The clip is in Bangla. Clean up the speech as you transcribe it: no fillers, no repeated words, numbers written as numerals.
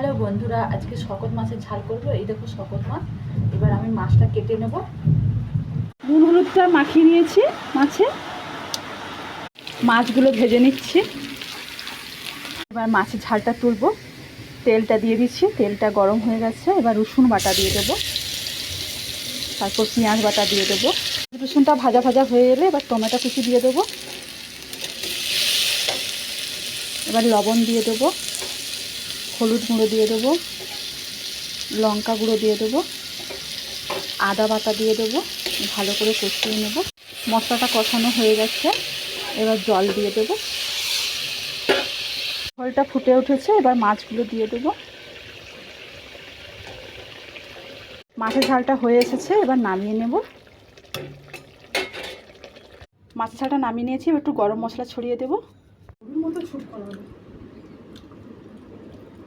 হ্যালো বন্ধুরা, আজকে শকত মাছের ঝাল করবো। এই দেখো শকত মাছ। এবার আমি মাছটা কেটে নেব। নুন হলুদটা মাখিয়ে নিয়েছি মাছে। মাছগুলো ভেজে নিচ্ছি। এবার মাছের ঝালটা তুলবো। তেলটা দিয়ে দিচ্ছি, তেলটা গরম হয়ে গেছে। এবার রসুন বাটা দিয়ে দেবো, তারপর পেঁয়াজ বাটা দিয়ে দেবো। রসুনটা ভাজা ভাজা হয়ে এলে এবার টমেটো কুচি দিয়ে দেবো। এবার লবণ দিয়ে দেবো, হলুদ গুঁড়ো দিয়ে দেবো, লঙ্কা গুঁড়ো দিয়ে দেবো, আদা বাটা দিয়ে দেবো। ভালো করে কষিয়ে নেব। মশলাটা কষানো হয়ে গেছে, এবার জল দিয়ে দেবো। ঝোলটা ফুটে উঠেছে, এবার মাছগুলো দিয়ে দেবো। মাছের ঝালটা হয়ে এসেছে, এবার নামিয়ে নেব। মাছের ঝালটা নামিয়ে নিয়েছি, একটু গরম মশলা ছড়িয়ে দেবো। মতো ছুট করা